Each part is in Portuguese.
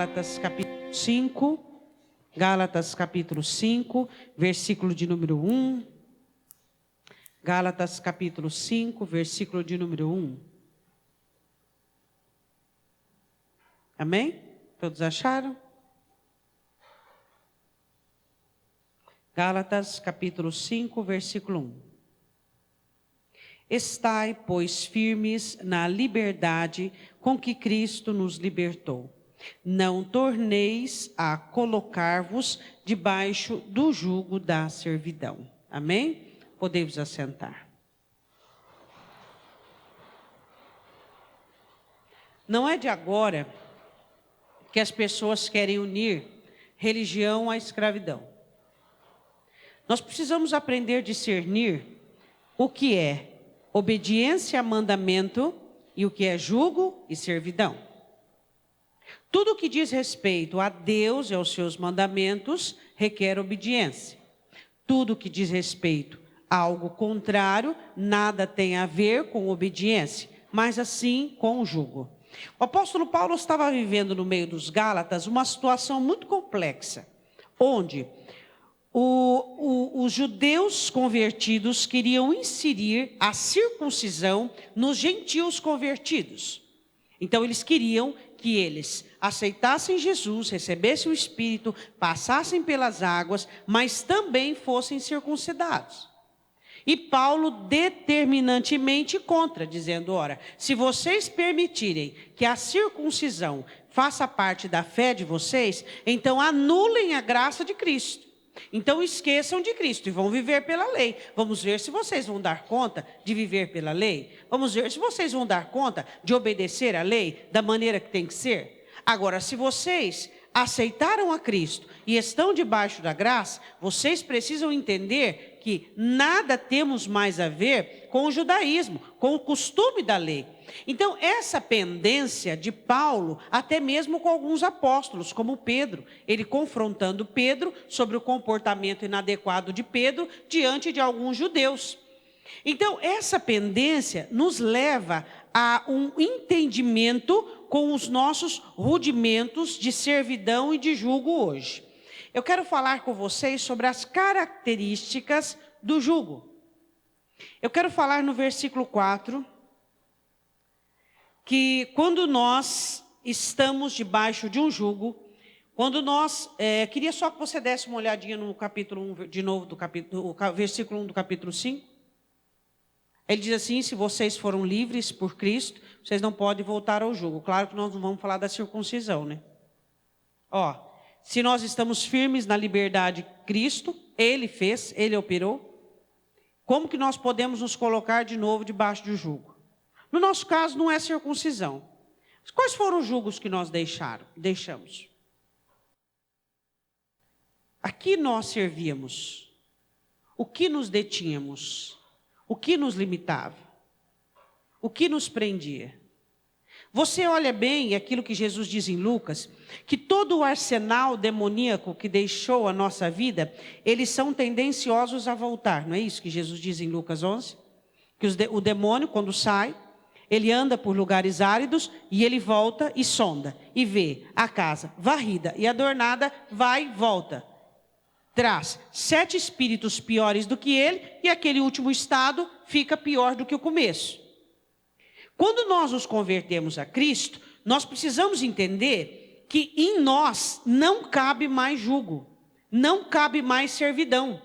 Gálatas capítulo 5. Gálatas capítulo 5, versículo de número 1. Gálatas capítulo 5, versículo de número 1. Amém? Todos acharam? Gálatas capítulo 5, versículo 1. Estai, pois, firmes na liberdade com que Cristo nos libertou. Não torneis a colocar-vos debaixo do jugo da servidão. Amém? Podemos assentar. Não é de agora que as pessoas querem unir religião à escravidão. Nós precisamos aprender a discernir o que é obediência a mandamento e o que é jugo e servidão. Tudo que diz respeito a Deus e aos seus mandamentos requer obediência. Tudo que diz respeito a algo contrário, nada tem a ver com obediência, mas assim com o jugo. O apóstolo Paulo estava vivendo no meio dos Gálatas uma situação muito complexa, onde os judeus convertidos queriam inserir a circuncisão nos gentios convertidos. Então eles queriam que eles aceitassem Jesus, recebessem o Espírito, passassem pelas águas, mas também fossem circuncidados. E Paulo determinantemente contra, dizendo, ora, se vocês permitirem que a circuncisão faça parte da fé de vocês, então anulem a graça de Cristo. Então esqueçam de Cristo e vão viver pela lei. Vamos ver se vocês vão dar conta de viver pela lei. Vamos ver se vocês vão dar conta de obedecer à lei da maneira que tem que ser. Agora, se vocês aceitaram a Cristo e estão debaixo da graça, vocês precisam entender que nada temos mais a ver com o judaísmo, com o costume da lei. Então, essa pendência de Paulo, até mesmo com alguns apóstolos, como Pedro, ele confrontando Pedro sobre o comportamento inadequado de Pedro diante de alguns judeus. Então, essa pendência nos leva a um entendimento com os nossos rudimentos de servidão e de jugo hoje. Eu quero falar com vocês sobre as características do jugo. Eu quero falar no versículo 4, que quando nós estamos debaixo de um jugo, quando nós... queria só que você desse uma olhadinha no capítulo 1, de novo, do versículo 1 do capítulo 5. Ele diz assim, se vocês foram livres por Cristo, vocês não podem voltar ao jugo. Claro que nós não vamos falar da circuncisão, né? Se nós estamos firmes na liberdade de Cristo, Ele fez, Ele operou, como que nós podemos nos colocar de novo debaixo do jugo? No nosso caso, não é circuncisão. Quais foram os jugos que nós deixamos? A que nós servíamos? O que nos detínhamos? O que nos limitava? O que nos prendia? Você olha bem aquilo que Jesus diz em Lucas, que todo o arsenal demoníaco que deixou a nossa vida, eles são tendenciosos a voltar. Não é isso que Jesus diz em Lucas 11? Que o demônio, quando sai, ele anda por lugares áridos e ele volta e sonda. E vê a casa varrida e adornada, vai e volta. Traz 7 espíritos piores do que ele e aquele último estado fica pior do que o começo. Quando nós nos convertemos a Cristo, nós precisamos entender que em nós não cabe mais jugo, não cabe mais servidão.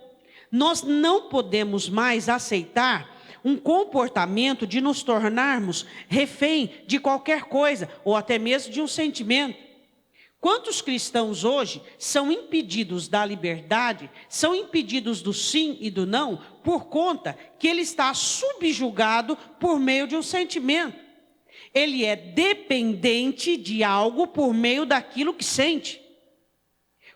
Nós não podemos mais aceitar um comportamento de nos tornarmos refém de qualquer coisa, ou até mesmo de um sentimento. Quantos cristãos hoje são impedidos da liberdade, são impedidos do sim e do não, por conta que ele está subjugado por meio de um sentimento. Ele é dependente de algo por meio daquilo que sente.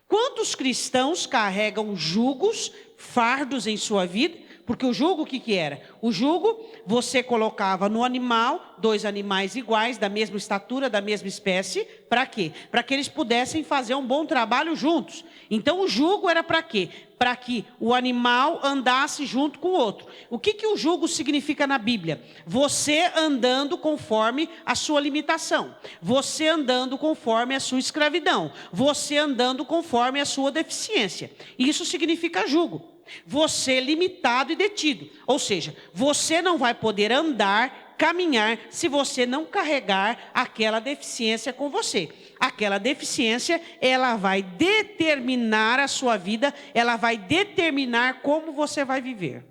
Quantos cristãos carregam jugos, fardos em sua vida, Porque o jugo, o que que era? O jugo, você colocava no animal, 2 animais iguais, da mesma estatura, da mesma espécie, para quê? Para que eles pudessem fazer um bom trabalho juntos. Então o jugo era para quê? Para que o animal andasse junto com o outro. O que que o jugo significa na Bíblia? Você andando conforme a sua limitação. Você andando conforme a sua escravidão. Você andando conforme a sua deficiência. Isso significa jugo. Você limitado e detido. Ou seja, você não vai poder andar, caminhar, se você não carregar aquela deficiência com você. Aquela deficiência, ela vai determinar a sua vida, ela vai determinar como você vai viver.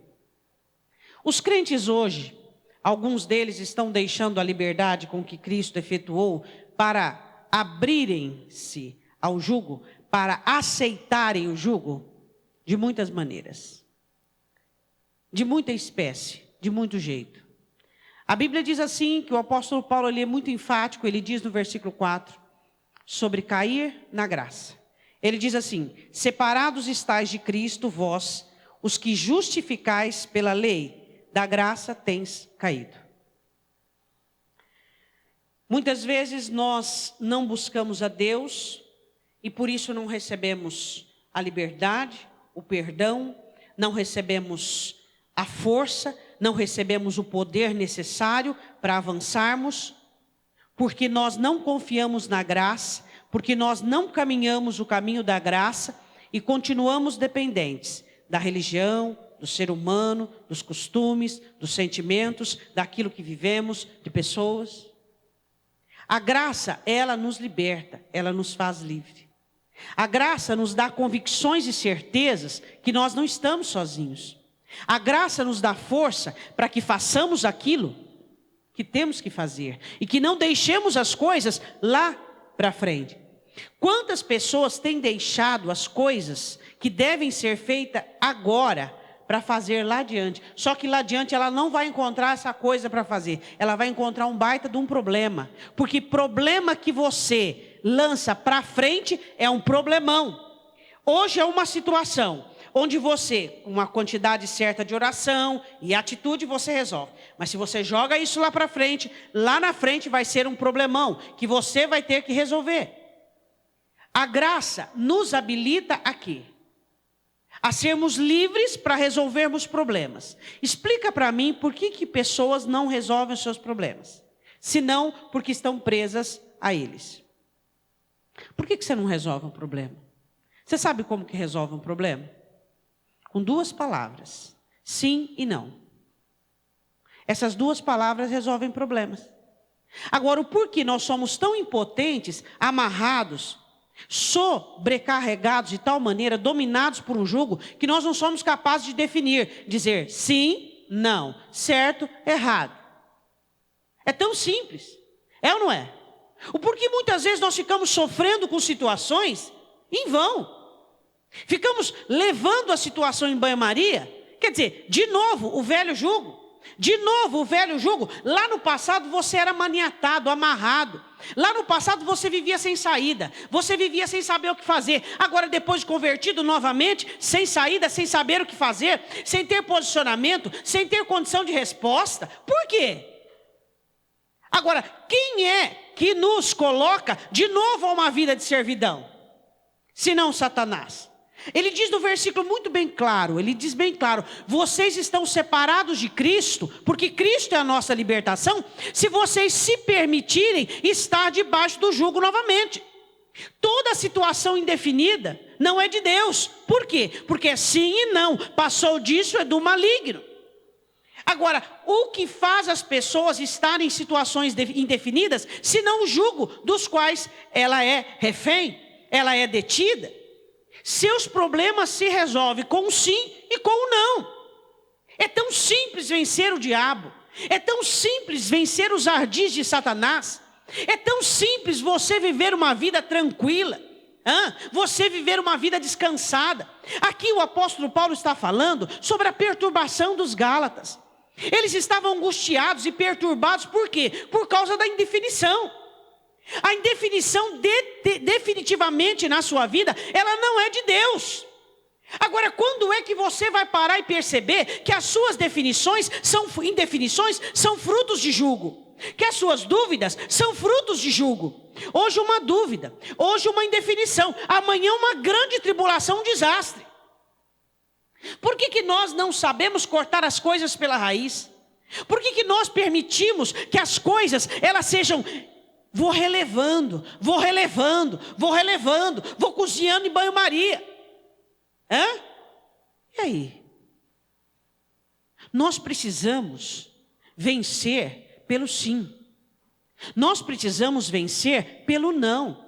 Os crentes hoje, alguns deles estão deixando a liberdade com que Cristo efetuou para abrirem-se ao jugo, para aceitarem o jugo, de muitas maneiras, de muita espécie, de muito jeito. A Bíblia diz assim, que o apóstolo Paulo ele é muito enfático, ele diz no versículo 4, sobre cair na graça. Ele diz assim: separados estáis de Cristo, vós, os que justificais pela lei, da graça tens caído. Muitas vezes nós não buscamos a Deus, e por isso não recebemos a liberdade, o perdão, não recebemos a força, não recebemos o poder necessário para avançarmos, porque nós não confiamos na graça, porque nós não caminhamos o caminho da graça e continuamos dependentes da religião, do ser humano, dos costumes, dos sentimentos, daquilo que vivemos, de pessoas. A graça, ela nos liberta, ela nos faz livre. A graça nos dá convicções e certezas que nós não estamos sozinhos. A graça nos dá força para que façamos aquilo que temos que fazer e que não deixemos as coisas lá para frente. Quantas pessoas têm deixado as coisas que devem ser feitas agora para fazer lá adiante? Só que lá adiante ela não vai encontrar essa coisa para fazer. Ela vai encontrar um baita de um problema. Porque problema que você lança para frente é um problemão. Hoje é uma situação onde você, com uma quantidade certa de oração e atitude, você resolve. Mas se você joga isso lá para frente, lá na frente vai ser um problemão que você vai ter que resolver. A graça nos habilita a quê? A sermos livres para resolvermos problemas. Explica para mim por que pessoas não resolvem os seus problemas. Senão porque estão presas a eles. Por que você não resolve um problema? Você sabe como que resolve um problema? Com 2 palavras. Sim e não. Essas 2 palavras resolvem problemas. Agora, o porquê nós somos tão impotentes, amarrados, sobrecarregados de tal maneira, dominados por um jugo, que nós não somos capazes de definir, dizer sim, não, certo, errado. É tão simples. É ou não é? O porquê muitas vezes nós ficamos sofrendo com situações em vão. Ficamos levando a situação em banho-maria. Quer dizer, de novo o velho jugo. De novo o velho jugo. Lá no passado você era maniatado, amarrado. Lá no passado você vivia sem saída. Você vivia sem saber o que fazer. Agora depois de convertido novamente, sem saída, sem saber o que fazer, sem ter posicionamento, sem ter condição de resposta. Por quê? Agora, quem é que nos coloca de novo a uma vida de servidão? Senão Satanás. Ele diz no versículo muito bem claro, ele diz bem claro: vocês estão separados de Cristo, porque Cristo é a nossa libertação, se vocês se permitirem estar debaixo do jugo novamente. Toda situação indefinida não é de Deus. Por quê? Porque é sim e não. Passou disso, é do maligno. Agora, o que faz as pessoas estarem em situações indefinidas, senão o jugo dos quais ela é refém, ela é detida? Seus problemas se resolvem com um sim e com um não. É tão simples vencer o diabo. É tão simples vencer os ardis de Satanás. É tão simples você viver uma vida tranquila. Você viver uma vida descansada. Aqui o apóstolo Paulo está falando sobre a perturbação dos Gálatas. Eles estavam angustiados e perturbados, por quê? Por causa da indefinição. A indefinição definitivamente na sua vida, ela não é de Deus. Agora, quando é que você vai parar e perceber que as suas indefinições são frutos de julgo? Que as suas dúvidas são frutos de julgo? Hoje uma dúvida, hoje uma indefinição, amanhã uma grande tribulação, um desastre. Por que nós não sabemos cortar as coisas pela raiz? Por que nós permitimos que as coisas, elas sejam... Vou relevando, vou cozinhando em banho-maria. E aí? Nós precisamos vencer pelo sim. Nós precisamos vencer pelo não.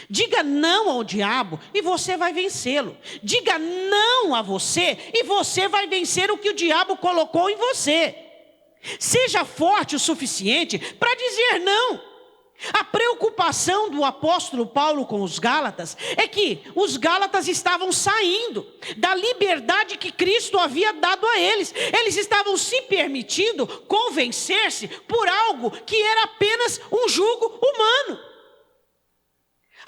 Diga não ao diabo e você vai vencê-lo. Diga não a você e você vai vencer o que o diabo colocou em você. Seja forte o suficiente para dizer não. A preocupação do apóstolo Paulo com os Gálatas é que os Gálatas estavam saindo da liberdade que Cristo havia dado a eles. Eles estavam se permitindo convencer-se por algo que era apenas um jugo humano.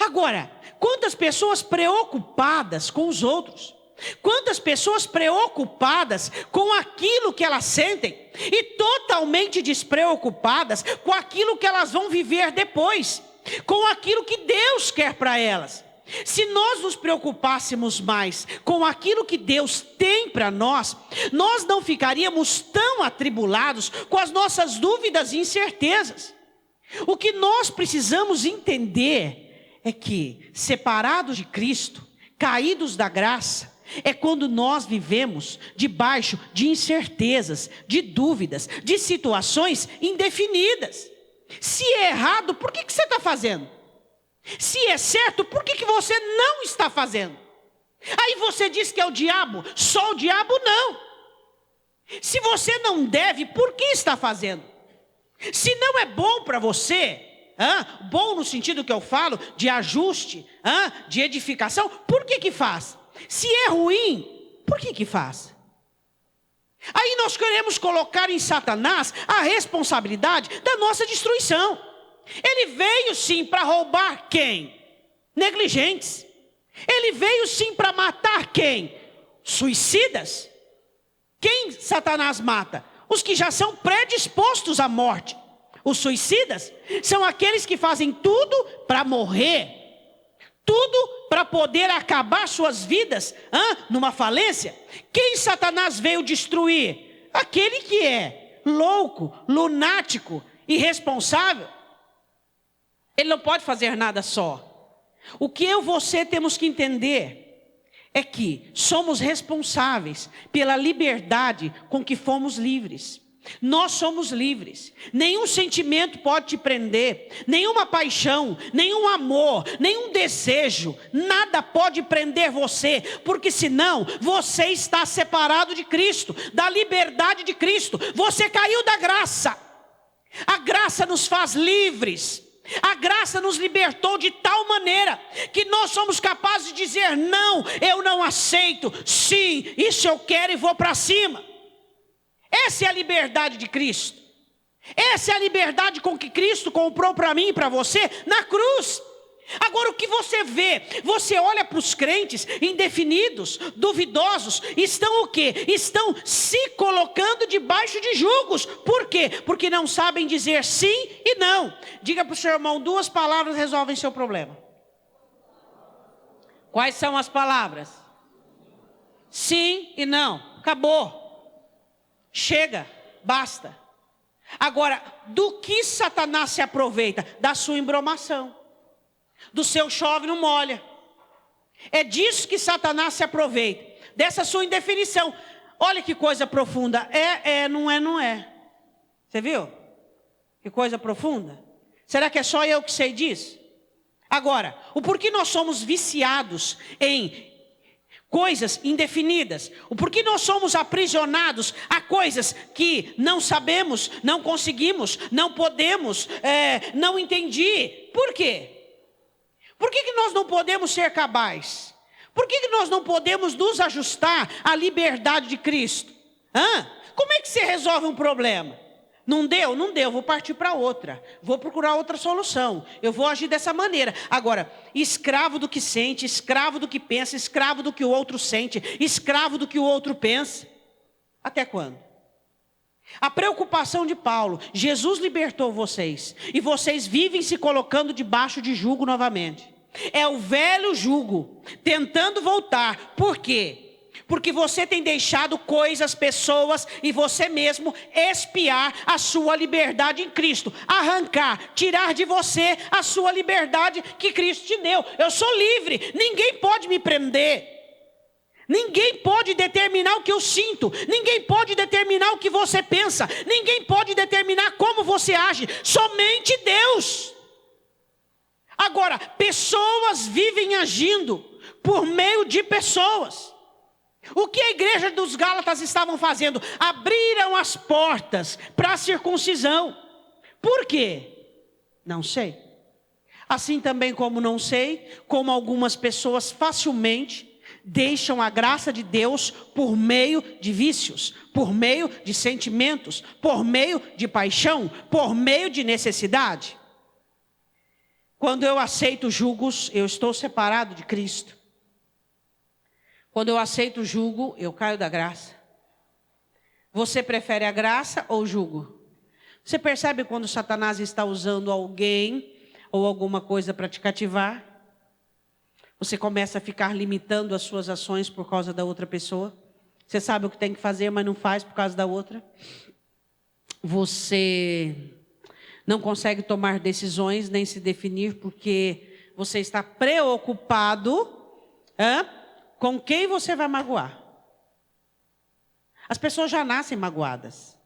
Agora, quantas pessoas preocupadas com os outros, quantas pessoas preocupadas com aquilo que elas sentem e totalmente despreocupadas com aquilo que elas vão viver depois, com aquilo que Deus quer para elas. Se nós nos preocupássemos mais com aquilo que Deus tem para nós, nós não ficaríamos tão atribulados com as nossas dúvidas e incertezas. O que nós precisamos entender é que, separados de Cristo, caídos da graça, é quando nós vivemos debaixo de incertezas, de dúvidas, de situações indefinidas. Se é errado, por que você está fazendo? Se é certo, por que você não está fazendo? Aí você diz que é o diabo, só o diabo não. Se você não deve, por que está fazendo? Se não é bom para você, bom no sentido que eu falo, de ajuste, de edificação, por que faz? Se é ruim, por que faz? Aí nós queremos colocar em Satanás a responsabilidade da nossa destruição. Ele veio sim para roubar quem? Negligentes. Ele veio sim para matar quem? Suicidas. Quem Satanás mata? Os que já são predispostos à morte. Os suicidas são aqueles que fazem tudo para morrer. Tudo para poder acabar suas vidas numa falência. Quem Satanás veio destruir? Aquele que é louco, lunático, irresponsável. Ele não pode fazer nada só. O que eu e você temos que entender é que somos responsáveis pela liberdade com que fomos livres. Nós somos livres. Nenhum sentimento pode te prender, nenhuma paixão, nenhum amor, nenhum desejo, nada pode prender você, porque senão você está separado de Cristo, da liberdade de Cristo. Você caiu da graça. A graça nos faz livres. A graça nos libertou de tal maneira que nós somos capazes de dizer não, eu não aceito, sim, isso eu quero e vou para cima. Essa é a liberdade de Cristo. Essa é a liberdade com que Cristo comprou para mim e para você na cruz. Agora o que você vê? Você olha para os crentes indefinidos, duvidosos, estão o quê? Estão se colocando debaixo de julgos. Por quê? Porque não sabem dizer sim e não. Diga para o seu irmão, 2 palavras resolvem seu problema. Quais são as palavras? Sim e não. Acabou. Chega, basta. Agora, do que Satanás se aproveita? Da sua embromação, do seu chove não molha. É disso que Satanás se aproveita, dessa sua indefinição. Olha que coisa profunda. Não é. Você viu? Que coisa profunda. Será que é só eu que sei disso? Agora, o porquê nós somos viciados em coisas indefinidas, o porquê nós somos aprisionados a coisas que não sabemos, não conseguimos, não podemos, não entendi. Por quê? Por que nós não podemos ser cabais? Por que nós não podemos nos ajustar à liberdade de Cristo? Como é que você resolve um problema? Não deu? Não deu, vou partir para outra. Vou procurar outra solução. Eu vou agir dessa maneira. Agora, escravo do que sente, escravo do que pensa, escravo do que o outro sente, escravo do que o outro pensa. Até quando? A preocupação de Paulo, Jesus libertou vocês, e vocês vivem se colocando debaixo de jugo novamente. É o velho jugo, tentando voltar. Por quê? Porque você tem deixado coisas, pessoas e você mesmo espiar a sua liberdade em Cristo. Arrancar, tirar de você a sua liberdade que Cristo te deu. Eu sou livre, ninguém pode me prender. Ninguém pode determinar o que eu sinto. Ninguém pode determinar o que você pensa. Ninguém pode determinar como você age. Somente Deus. Agora, pessoas vivem agindo por meio de pessoas. O que a igreja dos Gálatas estavam fazendo? Abriram as portas para a circuncisão. Por quê? Não sei. Assim também como não sei, como algumas pessoas facilmente deixam a graça de Deus por meio de vícios, por meio de sentimentos, por meio de paixão, por meio de necessidade. Quando eu aceito julgos, eu estou separado de Cristo. Quando eu aceito o jugo, eu caio da graça. Você prefere a graça ou o jugo? Você percebe quando Satanás está usando alguém ou alguma coisa para te cativar? Você começa a ficar limitando as suas ações por causa da outra pessoa. Você sabe o que tem que fazer, mas não faz por causa da outra. Você não consegue tomar decisões nem se definir porque você está preocupado com quem você vai magoar. As pessoas já nascem magoadas.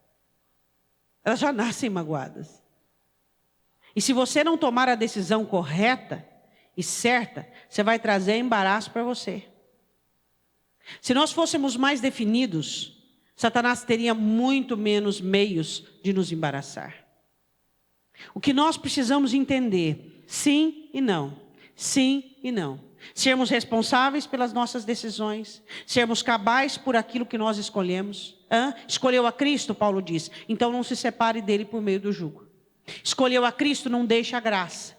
Elas já nascem magoadas. E se você não tomar a decisão correta e certa, você vai trazer embaraço para você. Se nós fôssemos mais definidos, Satanás teria muito menos meios de nos embaraçar. O que nós precisamos entender, sim e não, sim e não. Sermos responsáveis pelas nossas decisões, sermos cabais por aquilo que nós escolhemos. Escolheu a Cristo, Paulo diz, então não se separe dele por meio do jugo. Escolheu a Cristo, não deixe a graça.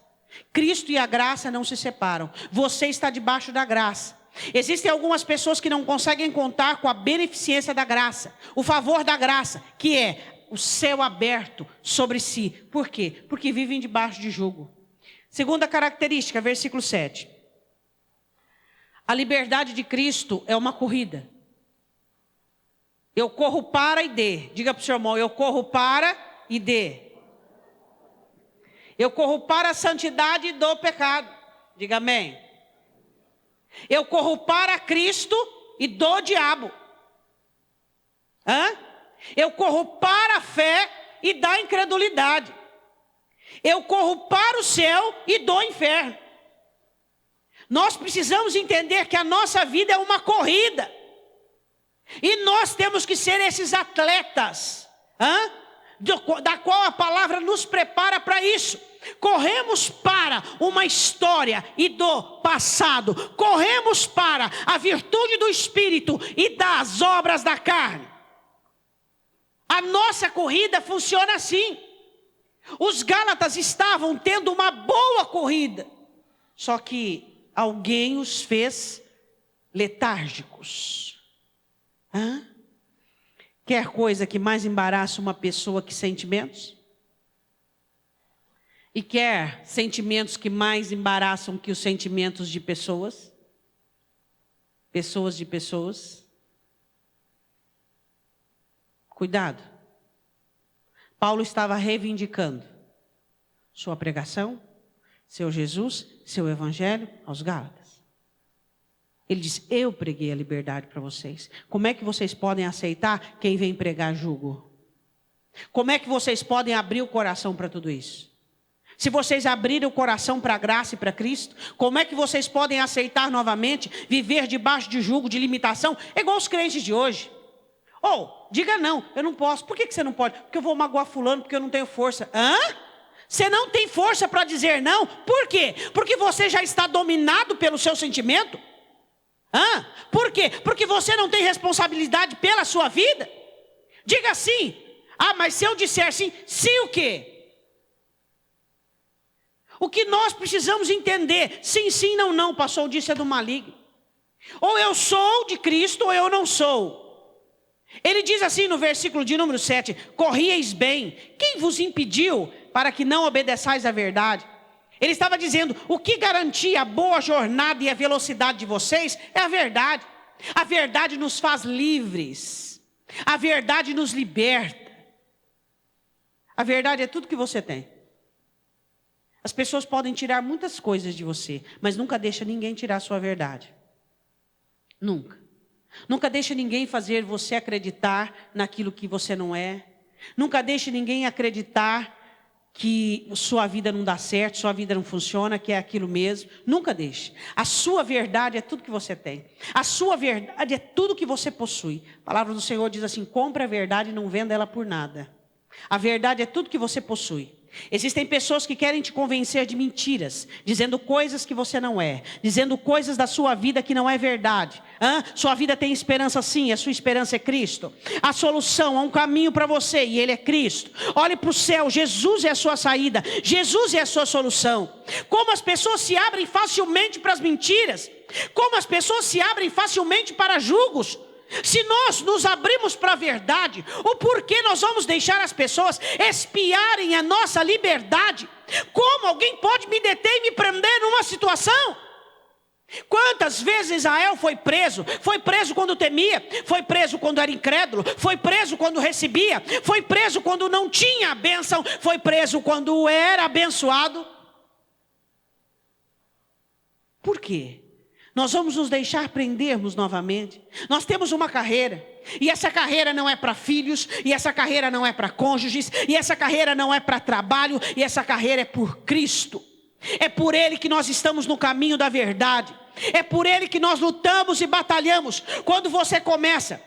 Cristo e a graça não se separam. Você está debaixo da graça. Existem algumas pessoas que não conseguem contar com a beneficência da graça, o favor da graça, que é o céu aberto sobre si. Por quê? Porque vivem debaixo de jugo. Segunda característica, versículo 7. A liberdade de Cristo é uma corrida. Eu corro para e dê. Diga para o seu irmão, eu corro para e dê. Eu corro para a santidade do pecado. Diga amém. Eu corro para Cristo e do diabo. Eu corro para a fé e da incredulidade. Eu corro para o céu e do inferno. Nós precisamos entender que a nossa vida é uma corrida. E nós temos que ser esses atletas, da qual a palavra nos prepara para isso. Corremos para uma história e do passado. Corremos para a virtude do Espírito e das obras da carne. A nossa corrida funciona assim. Os Gálatas estavam tendo uma boa corrida. Só que alguém os fez letárgicos. Quer coisa que mais embaraça uma pessoa que sentimentos? E quer sentimentos que mais embaraçam que os sentimentos de pessoas? Pessoas de pessoas? Cuidado. Paulo estava reivindicando sua pregação, seu Jesus, seu evangelho aos Gálatas. Ele diz, eu preguei a liberdade para vocês. Como é que vocês podem aceitar quem vem pregar jugo? Como é que vocês podem abrir o coração para tudo isso? Se vocês abrirem o coração para a graça e para Cristo, como é que vocês podem aceitar novamente viver debaixo de jugo, de limitação? É igual os crentes de hoje. Diga não, eu não posso. Por que você não pode? Porque eu vou magoar fulano, porque eu não tenho força. Você não tem força para dizer não? Por quê? Porque você já está dominado pelo seu sentimento? Por quê? Porque você não tem responsabilidade pela sua vida? Diga assim, Ah, mas se eu disser sim, sim o quê? O que nós precisamos entender, sim, sim, não, não, pastor disse é do maligno. Ou eu sou de Cristo ou eu não sou. Ele diz assim no versículo de número 7, corrieis bem, quem vos impediu para que não obedeçais à verdade? Ele estava dizendo, o que garantia a boa jornada e a velocidade de vocês é a verdade. A verdade nos faz livres, a verdade nos liberta. A verdade é tudo que você tem. As pessoas podem tirar muitas coisas de você, mas nunca deixa ninguém tirar a sua verdade. Nunca. Nunca deixa ninguém fazer você acreditar naquilo que você não é. Nunca deixe ninguém acreditar que sua vida não dá certo, sua vida não funciona, que é aquilo mesmo. Nunca deixe. A sua verdade é tudo que você tem. A sua verdade é tudo que você possui. A palavra do Senhor diz assim, compre a verdade e não venda ela por nada. A verdade é tudo que você possui. Existem pessoas que querem te convencer de mentiras, dizendo coisas que você não é, dizendo coisas da sua vida que não é verdade. Sua vida tem esperança sim, a sua esperança é Cristo. A solução, há um caminho para você e Ele é Cristo. Olhe para o céu, Jesus é a sua saída, Jesus é a sua solução. Como as pessoas se abrem facilmente para as mentiras, como as pessoas se abrem facilmente para julgos. Se nós nos abrimos para a verdade, o porquê nós vamos deixar as pessoas espiarem a nossa liberdade? Como alguém pode me deter e me prender numa situação? Quantas vezes Israel foi preso? Foi preso quando temia, foi preso quando era incrédulo, foi preso quando recebia, foi preso quando não tinha a bênção, foi preso quando era abençoado. Por quê? Nós vamos nos deixar prendermos novamente. Nós temos uma carreira. E essa carreira não é para filhos. E essa carreira não é para cônjuges. E essa carreira não é para trabalho. E essa carreira é por Cristo. É por Ele que nós estamos no caminho da verdade. É por Ele que nós lutamos e batalhamos. Quando você começa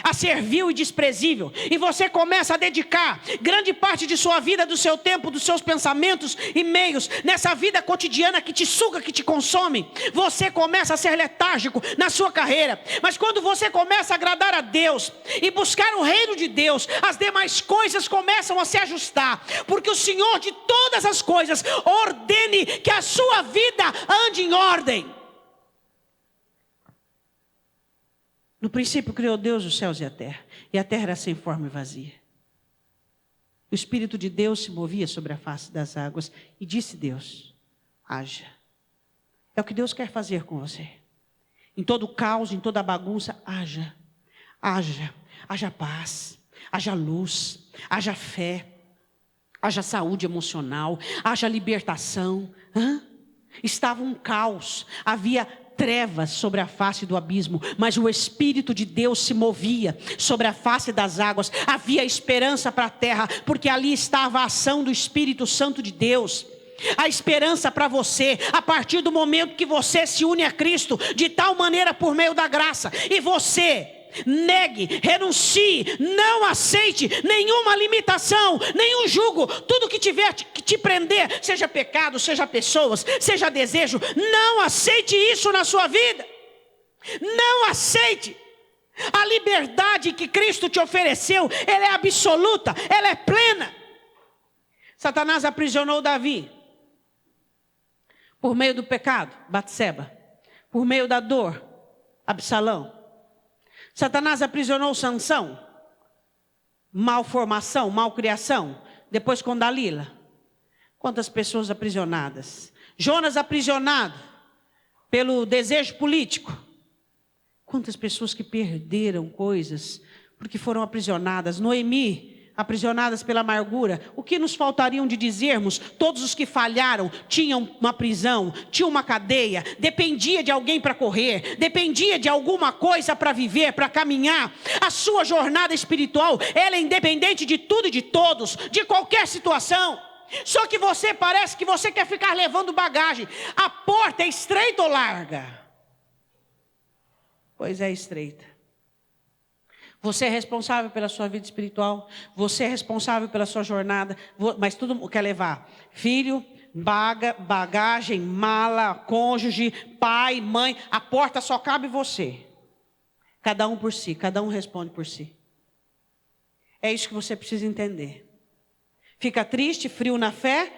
a ser vil e desprezível, e você começa a dedicar grande parte de sua vida, do seu tempo, dos seus pensamentos e meios, nessa vida cotidiana que te suga, que te consome, você começa a ser letárgico na sua carreira. Mas quando você começa a agradar a Deus, e buscar o reino de Deus, as demais coisas começam a se ajustar, porque o Senhor de todas as coisas ordene que a sua vida ande em ordem. No princípio criou Deus os céus e a terra era sem forma e vazia. O Espírito de Deus se movia sobre a face das águas, e disse Deus, haja. É o que Deus quer fazer com você. Em todo o caos, em toda a bagunça, haja. Haja paz, haja luz, haja fé, haja saúde emocional, haja libertação. Estava um caos, havia trevas sobre a face do abismo, mas o Espírito de Deus se movia sobre a face das águas. Havia esperança para a terra, porque ali estava a ação do Espírito Santo de Deus. A esperança para você, a partir do momento que você se une a Cristo, de tal maneira por meio da graça, e você negue, renuncie, não aceite nenhuma limitação, nenhum jugo, tudo que tiver que te prender, seja pecado, seja pessoas, seja desejo, não aceite isso na sua vida. Não aceite. A liberdade que Cristo te ofereceu, ela é absoluta, ela é plena. Satanás aprisionou Davi por meio do pecado, Batseba, por meio da dor, Absalão. Satanás aprisionou Sansão, malformação, malcriação, depois com Dalila. Quantas pessoas aprisionadas? Jonas aprisionado pelo desejo político. Quantas pessoas que perderam coisas porque foram aprisionadas? Noemi, aprisionadas pela amargura. O que nos faltariam de dizermos? Todos os que falharam tinham uma prisão, tinham uma cadeia, dependia de alguém para correr, dependia de alguma coisa para viver, para caminhar. A sua jornada espiritual, ela é independente de tudo e de todos, de qualquer situação. Só que você parece que você quer ficar levando bagagem. A porta é estreita ou larga? Pois é estreita. Você é responsável pela sua vida espiritual, você é responsável pela sua jornada, mas tudo quer levar filho, bagagem, mala, cônjuge, pai, mãe. A porta só cabe você. Cada um por si, cada um responde por si. É isso que você precisa entender. Fica triste, frio na fé,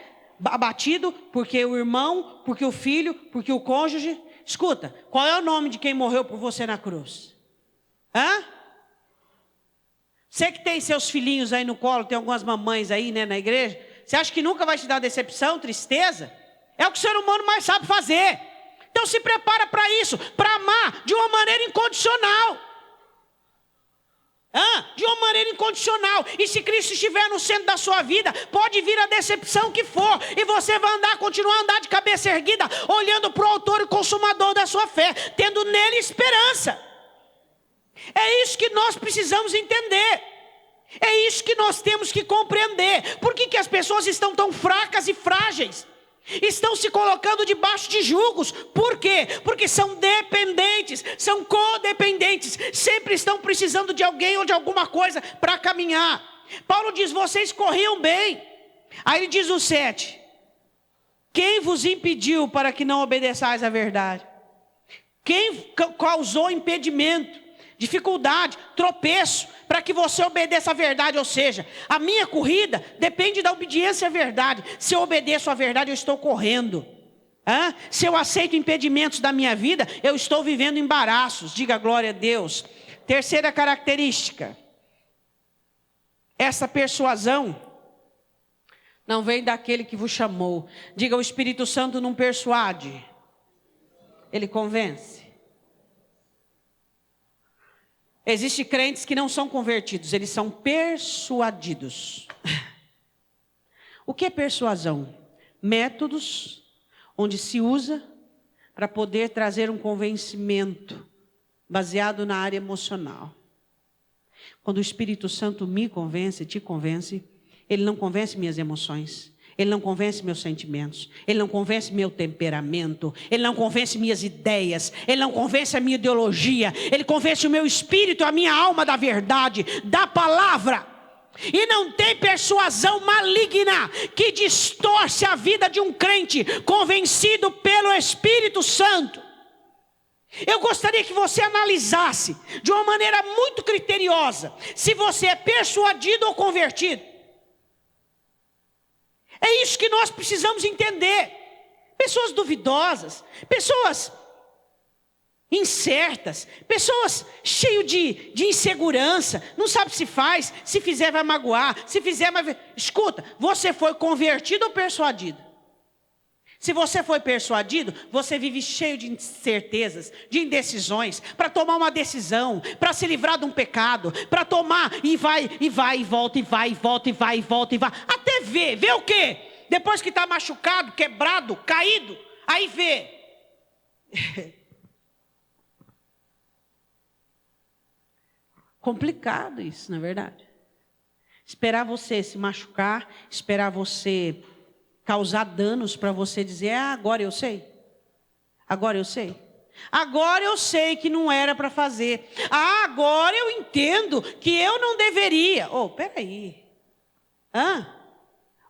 abatido, porque o irmão, porque o filho, porque o cônjuge. Escuta, qual é o nome de quem morreu por você na cruz? Hã? Você que tem seus filhinhos aí no colo, tem algumas mamães aí, né, na igreja. Você acha que nunca vai te dar decepção, tristeza? É o que o ser humano mais sabe fazer. Então se prepara para isso, para amar de uma maneira incondicional. De uma maneira incondicional. E se Cristo estiver no centro da sua vida, pode vir a decepção que for, e você vai continuar a andar de cabeça erguida, olhando para o autor e consumador da sua fé, tendo nele esperança. É isso que nós precisamos entender. É isso que nós temos que compreender. Por que as pessoas estão tão fracas e frágeis? Estão se colocando debaixo de julgos. Por quê? Porque são dependentes, são codependentes. Sempre estão precisando de alguém ou de alguma coisa para caminhar. Paulo diz, vocês corriam bem. Aí ele diz no 7. Quem vos impediu para que não obedeçais à verdade? Quem causou impedimento, dificuldade, tropeço, para que você obedeça à verdade? Ou seja, a minha corrida depende da obediência à verdade. Se eu obedeço à verdade, eu estou correndo. Se eu aceito impedimentos da minha vida, eu estou vivendo embaraços. Diga glória a Deus. Terceira característica. Essa persuasão não vem daquele que vos chamou. Diga, o Espírito Santo não persuade, ele convence. Existem crentes que não são convertidos, eles são persuadidos. O que é persuasão? Métodos onde se usa para poder trazer um convencimento baseado na área emocional. Quando o Espírito Santo me convence, te convence, ele não convence minhas emoções. Ele não convence meus sentimentos, ele não convence meu temperamento, ele não convence minhas ideias, ele não convence a minha ideologia, ele convence o meu espírito, a minha alma da verdade, da palavra. E não tem persuasão maligna que distorce a vida de um crente convencido pelo Espírito Santo. Eu gostaria que você analisasse de uma maneira muito criteriosa se você é persuadido ou convertido. É isso que nós precisamos entender. Pessoas duvidosas, pessoas incertas, pessoas cheias de insegurança, não sabe se faz, se fizer vai magoar, se fizer vai... Escuta, você foi convertido ou persuadido? Se você foi persuadido, você vive cheio de incertezas, de indecisões, para tomar uma decisão, para se livrar de um pecado, para tomar e vai, e volta, e vai, e volta, e vai, e volta, e vai. Até ver o quê? Depois que está machucado, quebrado, caído, aí vê. Complicado isso, não é verdade? Esperar você se machucar, esperar você causar danos para você dizer, agora eu sei. Agora eu sei. Agora eu sei que não era para fazer. Agora eu entendo que eu não deveria. Peraí.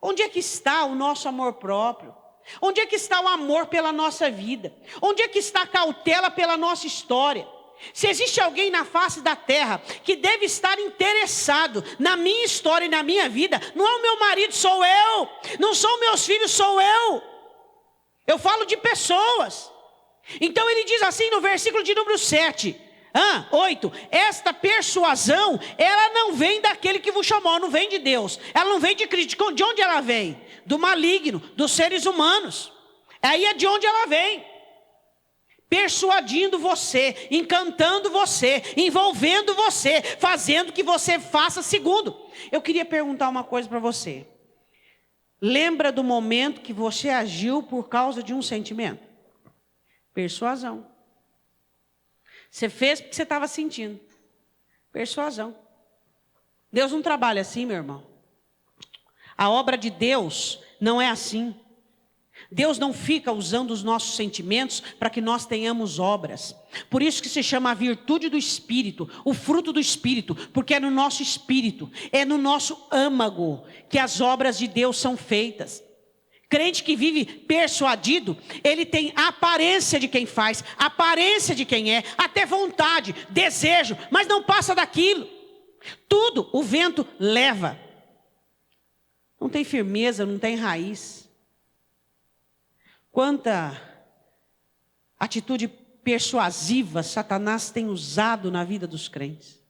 Onde é que está o nosso amor próprio? Onde é que está o amor pela nossa vida? Onde é que está a cautela pela nossa história? Se existe alguém na face da terra que deve estar interessado na minha história e na minha vida, não é o meu marido, sou eu. Não são meus filhos, sou eu. Eu falo de pessoas. Então ele diz assim no versículo de número 7, 8. Esta persuasão, ela não vem daquele que vos chamou, não vem de Deus. Ela não vem de Cristo. De onde ela vem? Do maligno, dos seres humanos. Aí é de onde ela vem. Persuadindo você, encantando você, envolvendo você, fazendo que você faça segundo. Eu queria perguntar uma coisa para você. Lembra do momento que você agiu por causa de um sentimento? Persuasão. Você fez porque você estava sentindo. Persuasão. Deus não trabalha assim, meu irmão. A obra de Deus não é assim. Deus não fica usando os nossos sentimentos para que nós tenhamos obras. Por isso que se chama a virtude do Espírito, o fruto do Espírito, porque é no nosso espírito, é no nosso âmago que as obras de Deus são feitas. Crente que vive persuadido, ele tem a aparência de quem faz, a aparência de quem é, até vontade, desejo, mas não passa daquilo. Tudo o vento leva. Não tem firmeza, não tem raiz. Quanta atitude persuasiva Satanás tem usado na vida dos crentes.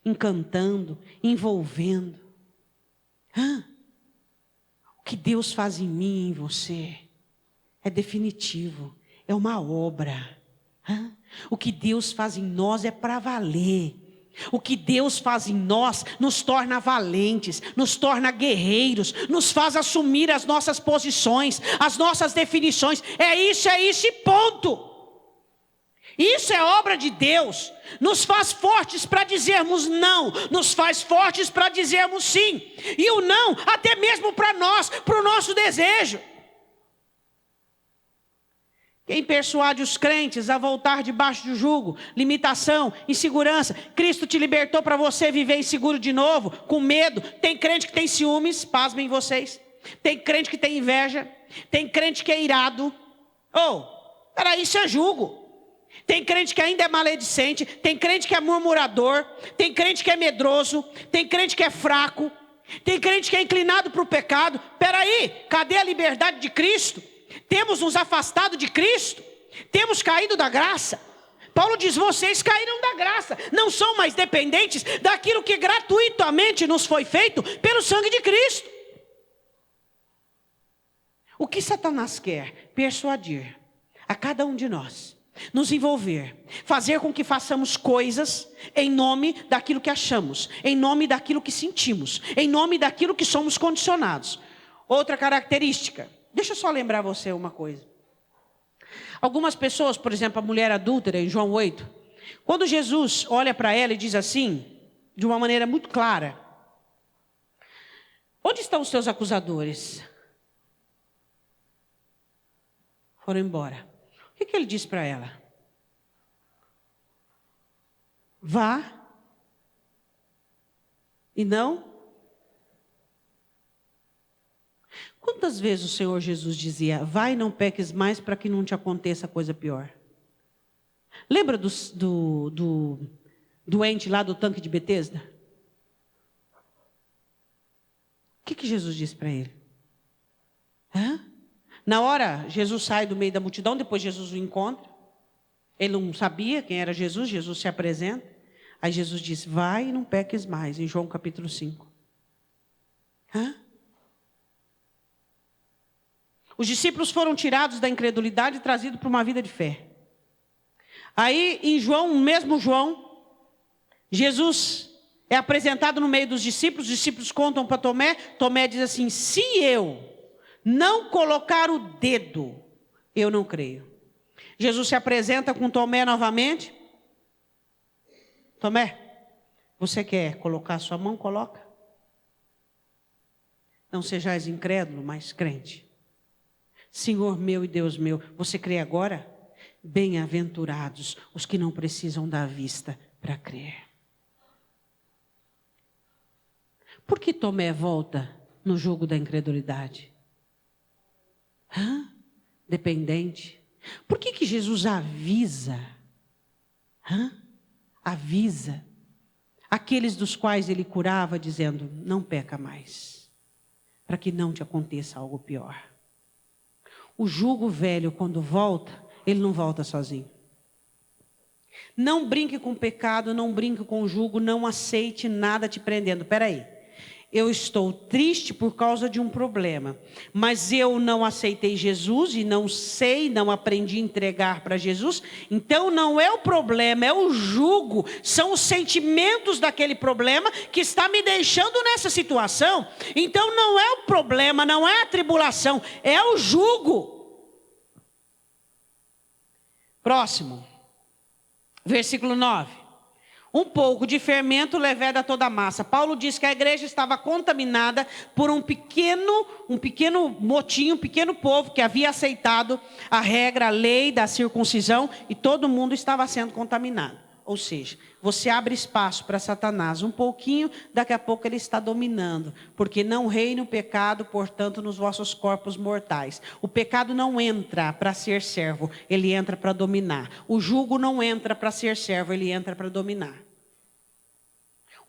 Encantando, envolvendo. O que Deus faz em mim e em você é definitivo, é uma obra. O que Deus faz em nós é para valer. O que Deus faz em nós nos torna valentes, nos torna guerreiros, nos faz assumir as nossas posições, as nossas definições. É isso e ponto. Isso é obra de Deus. Nos faz fortes para dizermos não, nos faz fortes para dizermos sim. E o não, até mesmo para nós, para o nosso desejo. Quem persuade os crentes a voltar debaixo do jugo, limitação, insegurança? Cristo te libertou para você viver inseguro de novo, com medo. Tem crente que tem ciúmes, pasmem vocês. Tem crente que tem inveja. Tem crente que é irado. Peraí, isso é jugo. Tem crente que ainda é maledicente. Tem crente que é murmurador. Tem crente que é medroso. Tem crente que é fraco. Tem crente que é inclinado para o pecado. Peraí, cadê a liberdade de Cristo? Temos nos afastado de Cristo, temos caído da graça. Paulo diz, vocês caíram da graça, não são mais dependentes daquilo que gratuitamente nos foi feito pelo sangue de Cristo. O que Satanás quer? Persuadir a cada um de nós, nos envolver, fazer com que façamos coisas em nome daquilo que achamos, em nome daquilo que sentimos, em nome daquilo que somos condicionados. Outra característica. Deixa eu só lembrar você uma coisa. Algumas pessoas, por exemplo, a mulher adúltera em João 8, quando Jesus olha para ela e diz assim, de uma maneira muito clara: onde estão os teus acusadores? Foram embora. O que ele diz para ela? Vá e não. Quantas vezes o Senhor Jesus dizia, vai e não peques mais para que não te aconteça coisa pior? Lembra do doente lá do tanque de Betesda? O que Jesus disse para ele? Na hora, Jesus sai do meio da multidão, depois Jesus o encontra. Ele não sabia quem era Jesus, Jesus se apresenta. Aí Jesus disse, vai e não peques mais, em João capítulo 5. Os discípulos foram tirados da incredulidade e trazidos para uma vida de fé. Aí, em João, o mesmo João, Jesus é apresentado no meio dos discípulos. Os discípulos contam para Tomé. Tomé diz assim, se eu não colocar o dedo, eu não creio. Jesus se apresenta com Tomé novamente. Tomé, você quer colocar a sua mão? Coloca. Não sejais incrédulo, mas crente. Senhor meu e Deus meu, você crê agora? Bem-aventurados os que não precisam da vista para crer. Por que Tomé volta no jugo da incredulidade? Dependente. Por que Jesus avisa? Avisa aqueles dos quais ele curava, dizendo, não peca mais, para que não te aconteça algo pior. O jugo velho, quando volta, ele não volta sozinho. Não brinque com o pecado, não brinque com o jugo, não aceite nada te prendendo. Espera aí, eu estou triste por causa de um problema, mas eu não aceitei Jesus e não aprendi a entregar para Jesus. Então não é o problema, é o jugo, são os sentimentos daquele problema que está me deixando nessa situação. Então não é o problema, não é a tribulação, é o jugo. Próximo, versículo 9. Um pouco de fermento leveda toda a massa. Paulo diz que a igreja estava contaminada por um pequeno motim, um pequeno povo que havia aceitado a regra, a lei da circuncisão, e todo mundo estava sendo contaminado. Ou seja, você abre espaço para Satanás um pouquinho, daqui a pouco ele está dominando. Porque não reina o pecado, portanto, nos vossos corpos mortais. O pecado não entra para ser servo, ele entra para dominar. O jugo não entra para ser servo, ele entra para dominar.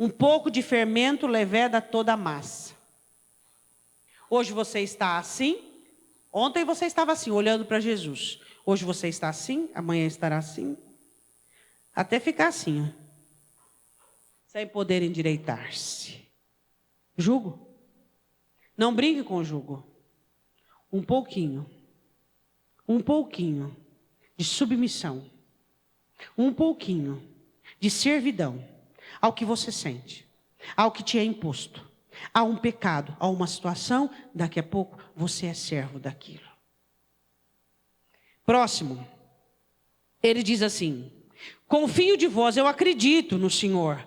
Um pouco de fermento leveda toda a massa. Hoje você está assim. Ontem você estava assim, olhando para Jesus. Hoje você está assim, amanhã estará assim. Até ficar assim, ó, sem poder endireitar-se. Jugo. Não brinque com o jugo. Um pouquinho de submissão. Um pouquinho de servidão ao que você sente, ao que te é imposto, a um pecado, a uma situação, daqui a pouco você é servo daquilo. Próximo, ele diz assim: confio de vós, eu acredito no Senhor,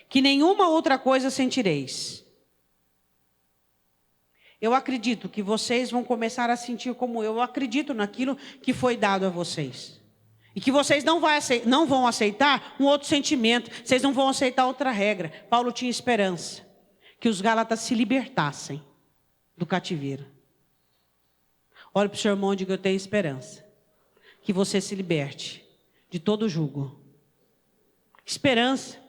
que nenhuma outra coisa sentireis. Eu acredito que vocês vão começar a sentir como eu acredito naquilo que foi dado a vocês. E que vocês não vão aceitar um outro sentimento, vocês não vão aceitar outra regra. Paulo tinha esperança que os Gálatas se libertassem do cativeiro. Olhe para o seu irmão e diga: eu tenho esperança que você se liberte de todo jugo. Esperança.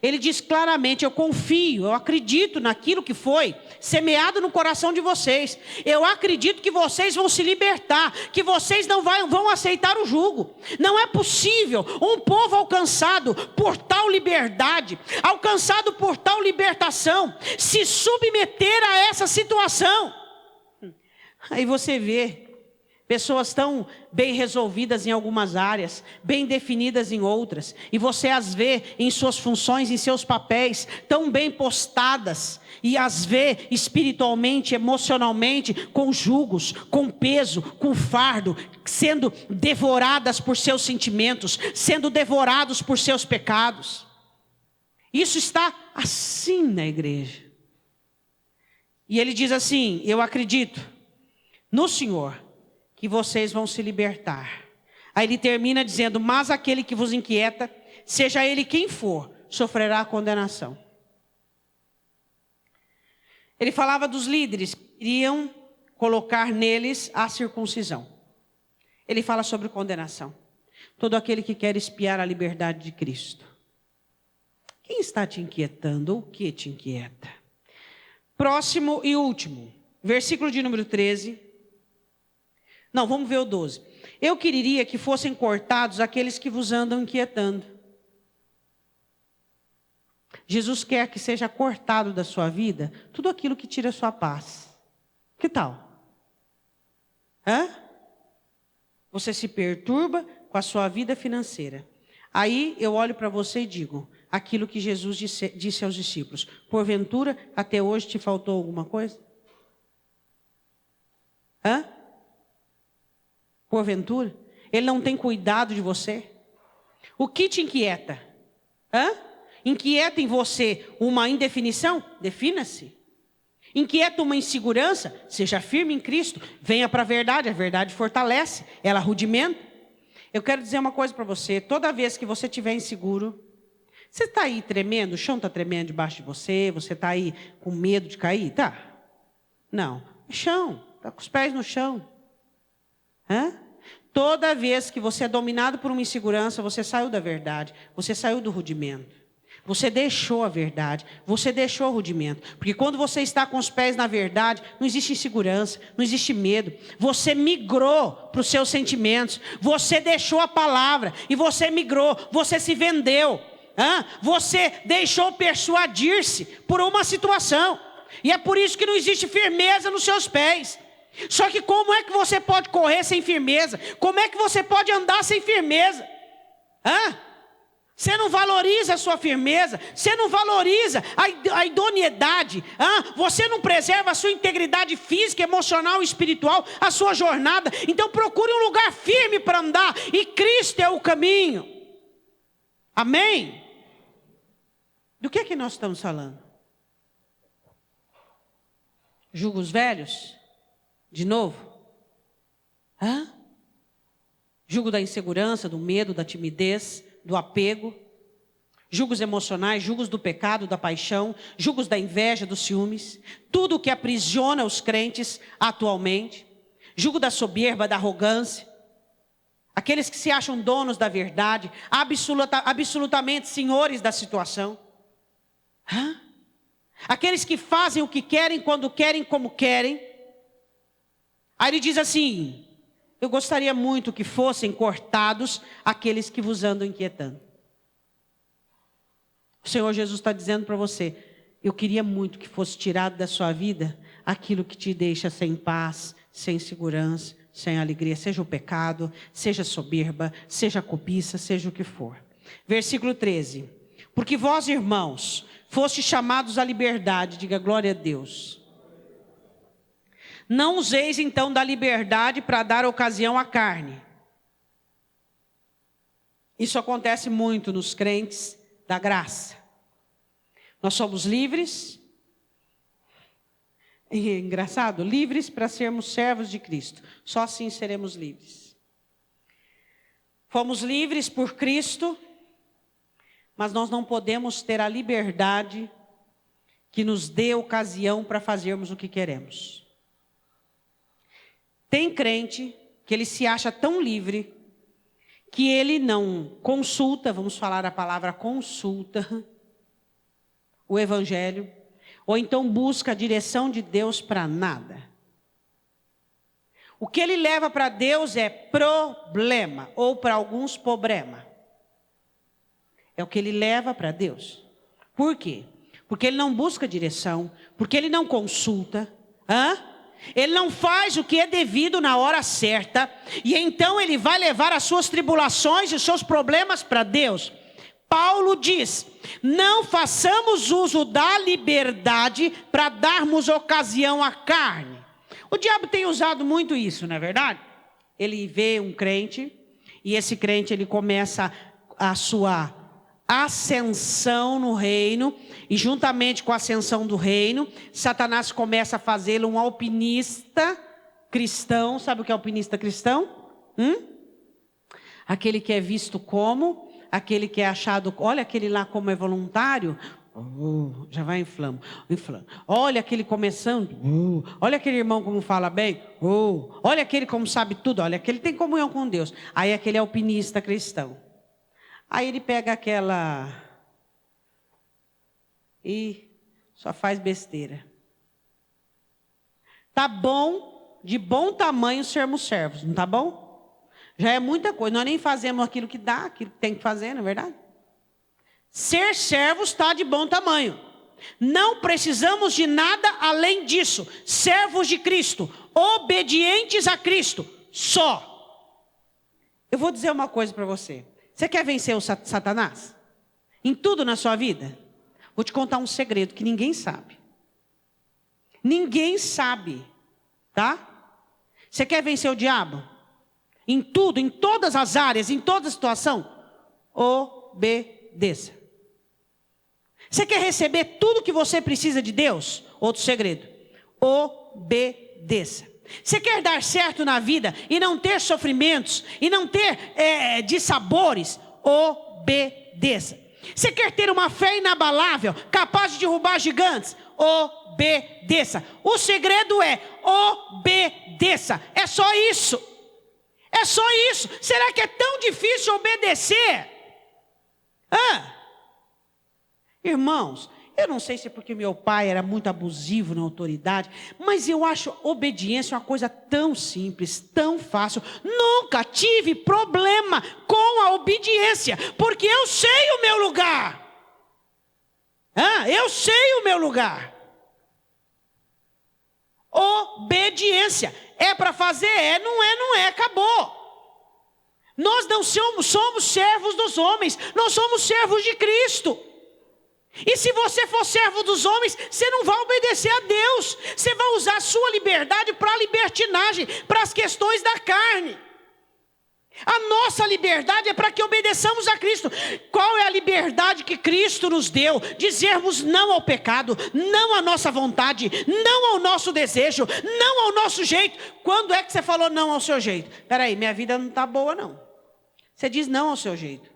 Ele diz claramente: eu confio, eu acredito naquilo que foi semeado no coração de vocês. Eu acredito que vocês vão se libertar, que vocês não vão aceitar o jugo. Não é possível um povo alcançado por tal liberdade, alcançado por tal libertação, se submeter a essa situação. Aí você vê pessoas tão bem resolvidas em algumas áreas, bem definidas em outras, e você as vê em suas funções, em seus papéis, tão bem postadas, e as vê espiritualmente, emocionalmente, com jugos, com peso, com fardo, sendo devoradas por seus sentimentos, sendo devorados por seus pecados. Isso está assim na igreja. E ele diz assim: eu acredito no Senhor que vocês vão se libertar. Aí ele termina dizendo: mas aquele que vos inquieta, seja ele quem for, sofrerá condenação. Ele falava dos líderes que iriam colocar neles a circuncisão. Ele fala sobre condenação. Todo aquele que quer espiar a liberdade de Cristo. Quem está te inquietando? O que te inquieta? Próximo e último, versículo de número 13. Não, vamos ver o 12. Eu queria que fossem cortados aqueles que vos andam inquietando. Jesus quer que seja cortado da sua vida tudo aquilo que tira a sua paz. Que tal? Você se perturba com a sua vida financeira. Aí eu olho para você e digo aquilo que Jesus disse aos discípulos: porventura até hoje te faltou alguma coisa? Porventura? Ele não tem cuidado de você? O que te inquieta? Inquieta em você uma indefinição? Defina-se. Inquieta uma insegurança? Seja firme em Cristo. Venha para a verdade fortalece, ela rudimenta. Eu quero dizer uma coisa para você: toda vez que você estiver inseguro, você está aí tremendo, o chão está tremendo debaixo de você, você está aí com medo de cair? Tá? Não, é chão, está com os pés no chão. Toda vez que você é dominado por uma insegurança, você saiu da verdade, você saiu do rudimento. Você deixou a verdade, você deixou o rudimento. Porque quando você está com os pés na verdade, não existe insegurança, não existe medo. Você migrou para os seus sentimentos, você deixou a palavra e você migrou, você se vendeu. Você deixou persuadir-se por uma situação. E é por isso que não existe firmeza nos seus pés. Só que como é que você pode correr sem firmeza? Como é que você pode andar sem firmeza? Você não valoriza a sua firmeza, você não valoriza a idoneidade, você não preserva a sua integridade física, emocional e espiritual, a sua jornada. Então procure um lugar firme para andar, e Cristo é o caminho. Amém? Do que nós estamos falando? Jugos velhos? De novo? Jugo da insegurança, do medo, da timidez, do apego. Jugos emocionais, jugos do pecado, da paixão, jugos da inveja, dos ciúmes. Tudo o que aprisiona os crentes atualmente. Jugo da soberba, da arrogância. Aqueles que se acham donos da verdade, absolutamente senhores da situação. Hã? Aqueles que fazem o que querem, quando querem, como querem. Aí ele diz assim: eu gostaria muito que fossem cortados aqueles que vos andam inquietando. O Senhor Jesus está dizendo para você: eu queria muito que fosse tirado da sua vida aquilo que te deixa sem paz, sem segurança, sem alegria. Seja o pecado, seja a soberba, seja a cobiça, seja o que for. Versículo 13. Porque vós, irmãos, fostes chamados à liberdade. Diga glória a Deus. Não useis então da liberdade para dar ocasião à carne. Isso acontece muito nos crentes da graça. Nós somos livres. É engraçado, livres para sermos servos de Cristo. Só assim seremos livres. Fomos livres por Cristo, mas nós não podemos ter a liberdade que nos dê ocasião para fazermos o que queremos. Tem crente que ele se acha tão livre que ele não consulta, vamos falar a palavra consulta, o evangelho, ou então busca a direção de Deus para nada. O que ele leva para Deus é problema, ou para alguns problema. É o que ele leva para Deus. Por quê? Porque ele não busca direção, porque ele não consulta, ele não faz o que é devido na hora certa, e então ele vai levar as suas tribulações e os seus problemas para Deus. Paulo diz: não façamos uso da liberdade para darmos ocasião à carne. O diabo tem usado muito isso, não é verdade? Ele vê um crente, e esse crente ele começa a sua ascensão no reino, e juntamente com a ascensão do reino, Satanás começa a fazê-lo um alpinista cristão. Sabe o que é alpinista cristão? Aquele que é visto como, aquele que é achado, olha aquele lá como é voluntário, já vai inflando. Olha aquele começando, olha aquele irmão como fala bem, olha aquele como sabe tudo, olha aquele tem comunhão com Deus. Aí aquele é alpinista cristão. Aí ele pega aquela e só faz besteira. Tá bom, de bom tamanho sermos servos, não tá bom? Já é muita coisa, nós nem fazemos aquilo que dá, aquilo que tem que fazer, não é verdade? Ser servos está de bom tamanho. Não precisamos de nada além disso. Servos de Cristo, obedientes a Cristo, só. Eu vou dizer uma coisa para você. Você quer vencer o Satanás? Em tudo na sua vida? Vou te contar um segredo que ninguém sabe. Ninguém sabe, tá? Você quer vencer o diabo? Em tudo, em todas as áreas, em toda situação, obedeça. Você quer receber tudo que você precisa de Deus? Outro segredo, obedeça. Você quer dar certo na vida e não ter sofrimentos, e não ter dissabores? Obedeça. Você quer ter uma fé inabalável, capaz de derrubar gigantes? Obedeça. O segredo é obedeça. É só isso. É só isso. Será que é tão difícil obedecer? Irmãos, eu não sei se é porque meu pai era muito abusivo na autoridade, mas eu acho obediência uma coisa tão simples, tão fácil. Nunca tive problema com a obediência, porque eu sei o meu lugar. Eu sei o meu lugar. Obediência. É para fazer? Não é, acabou. Nós não somos servos dos homens, nós somos servos de Cristo. E se você for servo dos homens, você não vai obedecer a Deus. Você vai usar a sua liberdade para a libertinagem, para as questões da carne. A nossa liberdade é para que obedeçamos a Cristo. Qual é a liberdade que Cristo nos deu? Dizermos não ao pecado, não à nossa vontade, não ao nosso desejo, não ao nosso jeito. Quando é que você falou não ao seu jeito? Espera aí, minha vida não está boa não. Você diz não ao seu jeito.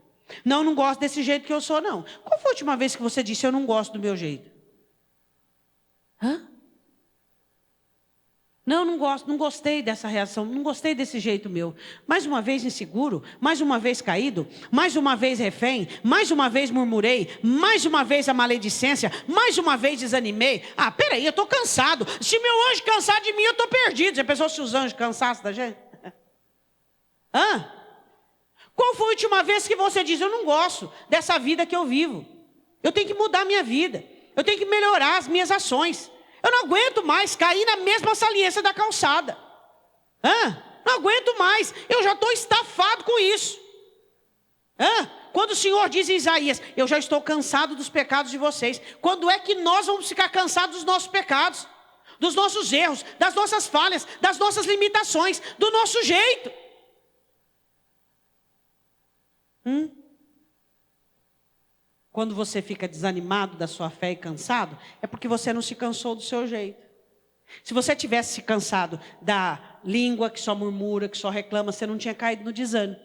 Não gosto desse jeito que eu sou, não. Qual foi a última vez que você disse eu não gosto do meu jeito? Não gosto, não gostei dessa reação, não gostei desse jeito meu. Mais uma vez inseguro, mais uma vez caído, mais uma vez refém, mais uma vez murmurei, mais uma vez a maledicência, mais uma vez desanimei. Peraí, eu estou cansado. Se meu anjo cansar de mim, eu estou perdido. Já pensou se os anjos cansassem da gente? Qual foi a última vez que você diz, eu não gosto dessa vida que eu vivo? Eu tenho que mudar a minha vida. Eu tenho que melhorar as minhas ações. Eu não aguento mais cair na mesma saliência da calçada. Não aguento mais. Eu já estou estafado com isso. Quando o Senhor diz em Isaías, eu já estou cansado dos pecados de vocês. Quando é que nós vamos ficar cansados dos nossos pecados? Dos nossos erros, das nossas falhas, das nossas limitações, do nosso jeito? Quando você fica desanimado da sua fé e cansado, é porque você não se cansou do seu jeito. Se você tivesse se cansado da língua que só murmura, que só reclama, você não tinha caído no desânimo.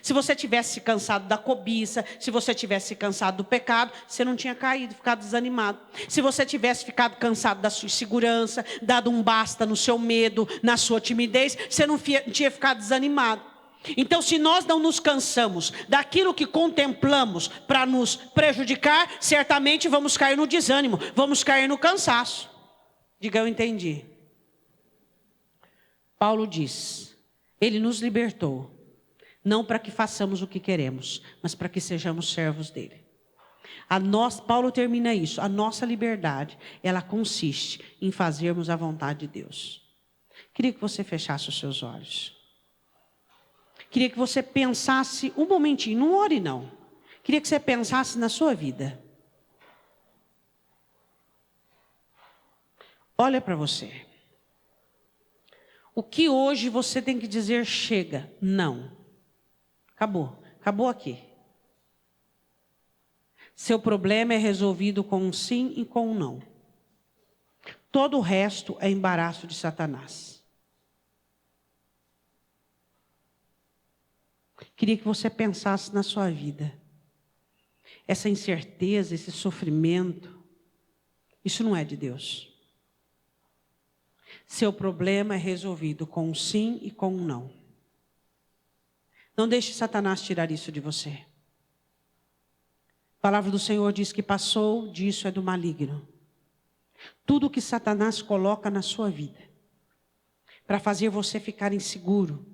Se você tivesse se cansado da cobiça, se você tivesse se cansado do pecado, você não tinha caído, ficado desanimado. Se você tivesse ficado cansado da sua insegurança, dado um basta no seu medo, na sua timidez, você não tinha ficado desanimado. Então, se nós não nos cansamos daquilo que contemplamos para nos prejudicar, certamente vamos cair no desânimo, vamos cair no cansaço. Diga, eu entendi. Paulo diz, ele nos libertou, não para que façamos o que queremos, mas para que sejamos servos dele. Paulo termina isso, a nossa liberdade, ela consiste em fazermos a vontade de Deus. Queria que você fechasse os seus olhos. Queria que você pensasse um momentinho, não ore não. Queria que você pensasse na sua vida. Olha para você. O que hoje você tem que dizer chega? Não. Acabou. Acabou aqui. Seu problema é resolvido com um sim e com um não. Todo o resto é embaraço de Satanás. Queria que você pensasse na sua vida. Essa incerteza, esse sofrimento, isso não é de Deus. Seu problema é resolvido com um sim e com um não. Não deixe Satanás tirar isso de você. A palavra do Senhor diz que passou disso é do maligno. Tudo que Satanás coloca na sua vida, para fazer você ficar inseguro,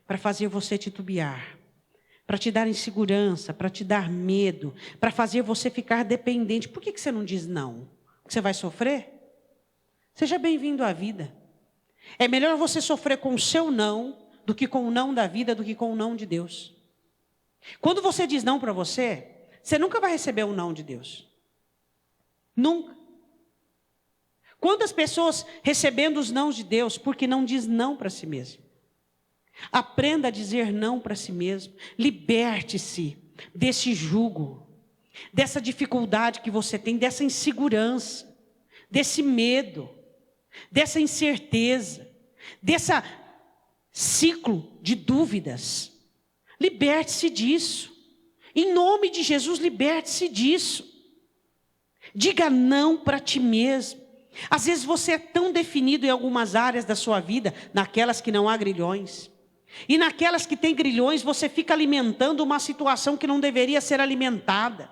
para fazer você titubear, para te dar insegurança, para te dar medo, para fazer você ficar dependente. Por que você não diz não? Porque você vai sofrer? Seja bem-vindo à vida. É melhor você sofrer com o seu não, do que com o não da vida, do que com o não de Deus. Quando você diz não para você, você nunca vai receber um não de Deus. Nunca. Quantas pessoas recebendo os nãos de Deus, porque não diz não para si mesmo? Aprenda a dizer não para si mesmo. Liberte-se desse jugo, dessa dificuldade que você tem, dessa insegurança, desse medo, dessa incerteza, desse ciclo de dúvidas. Liberte-se disso. Em nome de Jesus, liberte-se disso. Diga não para ti mesmo. Às vezes você é tão definido em algumas áreas da sua vida, naquelas que não há grilhões. E naquelas que tem grilhões, você fica alimentando uma situação que não deveria ser alimentada.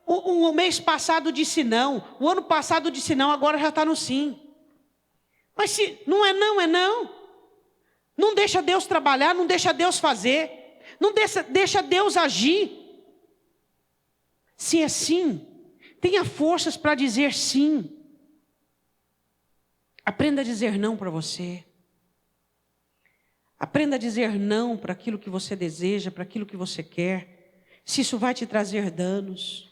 O mês passado disse não, o ano passado disse não, agora já está no sim. Mas se não é não, é não. Não deixa Deus trabalhar, não deixa Deus fazer, não deixa Deus agir. Se é sim, tenha forças para dizer sim. Aprenda a dizer não para você. Aprenda a dizer não para aquilo que você deseja, para aquilo que você quer. Se isso vai te trazer danos.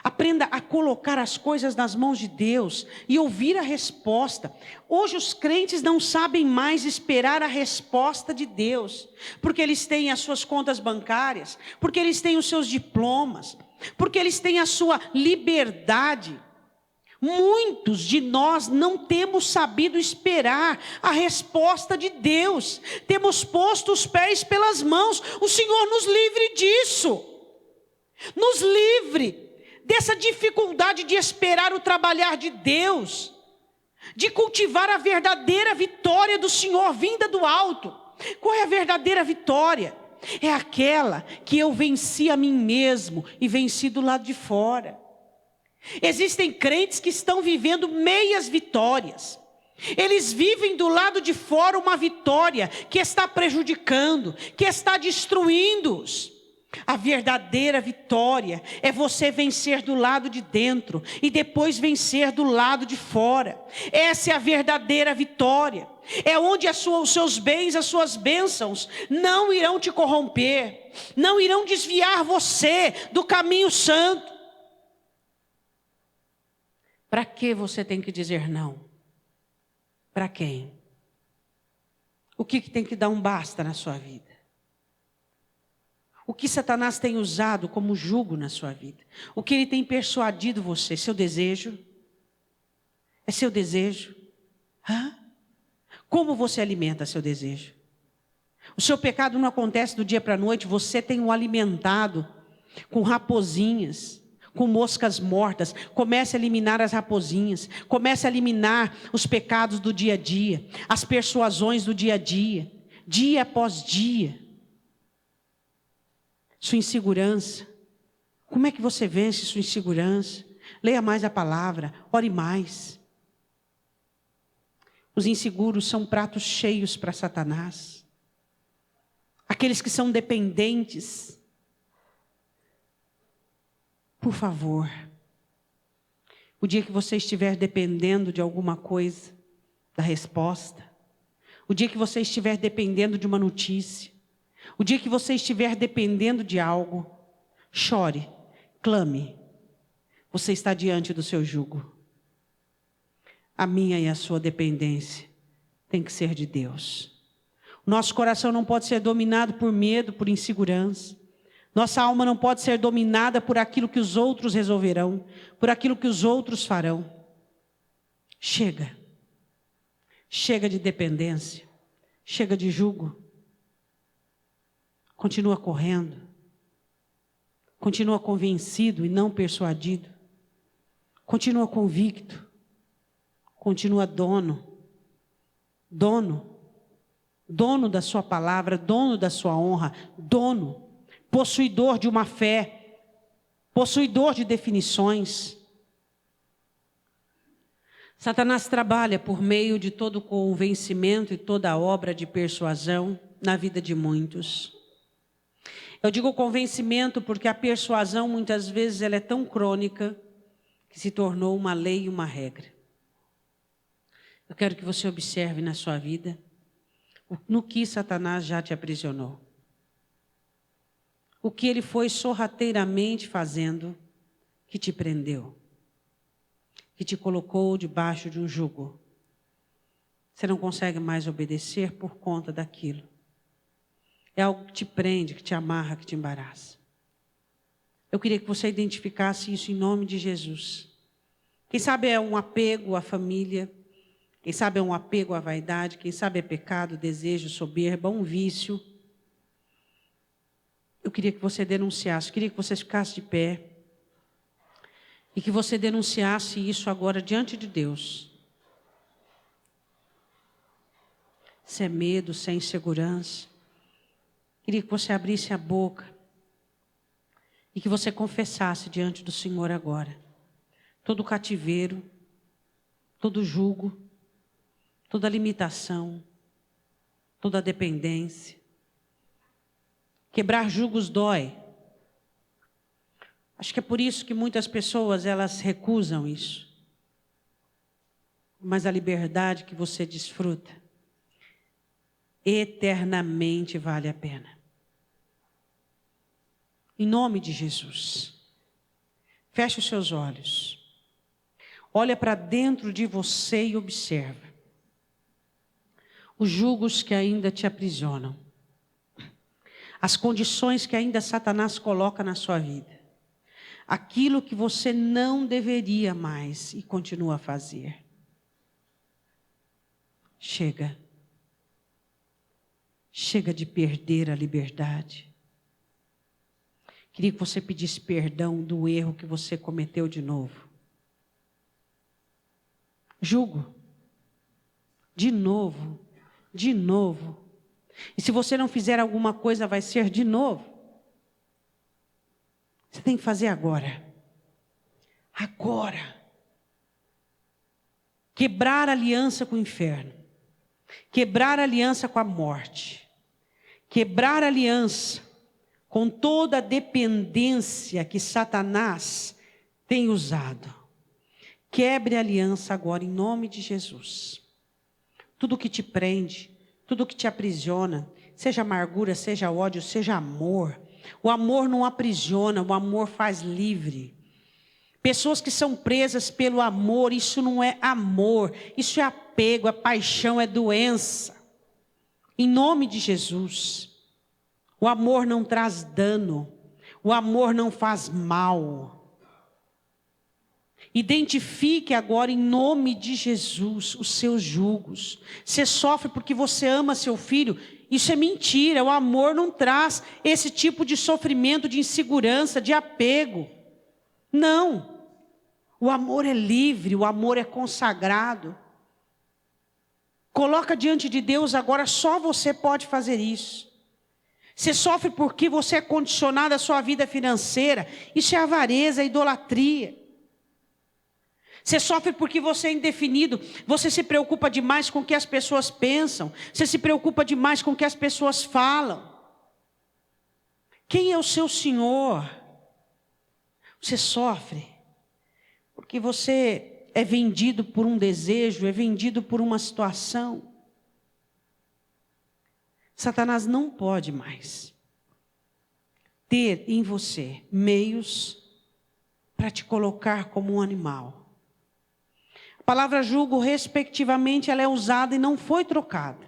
Aprenda a colocar as coisas nas mãos de Deus e ouvir a resposta. Hoje os crentes não sabem mais esperar a resposta de Deus, porque eles têm as suas contas bancárias, porque eles têm os seus diplomas, porque eles têm a sua liberdade. Muitos de nós não temos sabido esperar a resposta de Deus. Temos posto os pés pelas mãos. O Senhor nos livre disso. Nos livre dessa dificuldade de esperar o trabalhar de Deus. de cultivar a verdadeira vitória do Senhor vinda do alto. Qual é a verdadeira vitória? É aquela que eu venci a mim mesmo e venci do lado de fora. Existem crentes que estão vivendo meias vitórias. Eles vivem do lado de fora uma vitória que está prejudicando, que está destruindo-os. A verdadeira vitória é você vencer do lado de dentro e depois vencer do lado de fora. Essa é a verdadeira vitória. É onde os seus bens, as suas bênçãos não irão te corromper, não irão desviar você do caminho santo. Para que você tem que dizer não? Para quem? O que tem que dar um basta na sua vida? O que Satanás tem usado como jugo na sua vida? O que ele tem persuadido você? Seu desejo? É seu desejo? Como você alimenta seu desejo? O seu pecado não acontece do dia para a noite. Você tem o alimentado com raposinhas, com moscas mortas. Comece a eliminar as raposinhas. Comece a eliminar os pecados do dia a dia, as persuasões do dia a dia após dia. Sua insegurança. Como é que você vence sua insegurança? Leia mais a palavra, ore mais. Os inseguros são pratos cheios para Satanás. Aqueles que são dependentes. Por favor, o dia que você estiver dependendo de alguma coisa, da resposta, o dia que você estiver dependendo de uma notícia, o dia que você estiver dependendo de algo, chore, clame. Você está diante do seu jugo. A minha e a sua dependência tem que ser de Deus. Nosso coração não pode ser dominado por medo, por insegurança. Nossa alma não pode ser dominada por aquilo que os outros resolverão, por aquilo que os outros farão. Chega. Chega de dependência. Chega de jugo. Continua correndo. Continua convencido e não persuadido. Continua convicto. Continua dono da sua palavra, dono da sua honra, dono, possuidor de uma fé, possuidor de definições. Satanás trabalha por meio de todo o convencimento e toda a obra de persuasão na vida de muitos. Eu digo convencimento porque a persuasão muitas vezes ela é tão crônica que se tornou uma lei e uma regra. Eu quero que você observe na sua vida no que Satanás já te aprisionou. O que ele foi sorrateiramente fazendo que te prendeu, que te colocou debaixo de um jugo. Você não consegue mais obedecer por conta daquilo. É algo que te prende, que te amarra, que te embaraça. Eu queria que você identificasse isso em nome de Jesus. Quem sabe é um apego à família, quem sabe é um apego à vaidade, quem sabe é pecado, desejo, soberba, um vício. Eu queria que você denunciasse, queria que você ficasse de pé e que você denunciasse isso agora diante de Deus. Se é medo, se é insegurança, queria que você abrisse a boca e que você confessasse diante do Senhor agora. Todo cativeiro, todo jugo, toda limitação, toda dependência. Quebrar jugos dói. Acho que é por isso que muitas pessoas elas recusam isso. Mas a liberdade que você desfruta eternamente vale a pena. Em nome de Jesus. Feche os seus olhos. Olha para dentro de você e observa os jugos que ainda te aprisionam, as condições que ainda Satanás coloca na sua vida, aquilo que você não deveria mais e continua a fazer. Chega de perder a liberdade. Queria que você pedisse perdão do erro que você cometeu de novo. Jugo. de novo, de novo. E se você não fizer alguma coisa, vai ser de novo. Você tem que fazer agora. Agora. Quebrar aliança com o inferno. Quebrar aliança com a morte. Quebrar aliança com toda a dependência que Satanás tem usado. Quebre a aliança agora em nome de Jesus. Tudo que te prende, tudo que te aprisiona, seja amargura, seja ódio, seja amor. O amor não aprisiona, o amor faz livre. Pessoas que são presas pelo amor, isso não é amor, isso é apego, é paixão, é doença. Em nome de Jesus, o amor não traz dano, o amor não faz mal. Identifique agora em nome de Jesus os seus jugos. Você sofre porque você ama seu filho, isso é mentira, o amor não traz esse tipo de sofrimento, de insegurança, de apego. Não. O amor é livre, o amor é consagrado. Coloca diante de Deus agora, só você pode fazer isso. Você sofre porque você é condicionado à sua vida financeira. Isso é avareza, é idolatria. Você sofre porque você é indefinido. Você se preocupa demais com o que as pessoas pensam. Você se preocupa demais com o que as pessoas falam. Quem é o seu Senhor? Você sofre porque você é vendido por um desejo, é vendido por uma situação. Satanás não pode mais ter em você meios para te colocar como um animal. A palavra jugo, respectivamente, ela é usada e não foi trocada,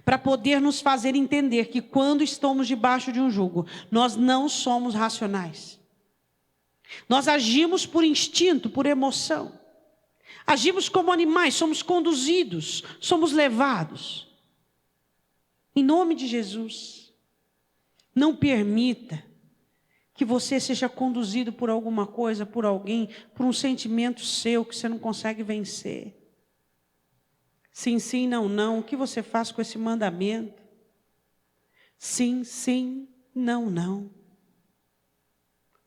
para poder nos fazer entender que quando estamos debaixo de um jugo, nós não somos racionais. Nós agimos por instinto, por emoção. Agimos como animais, somos conduzidos, somos levados. Em nome de Jesus, não permita que você seja conduzido por alguma coisa, por alguém, por um sentimento seu que você não consegue vencer. Sim, sim, não, não. O que você faz com esse mandamento? Sim, sim, não, não.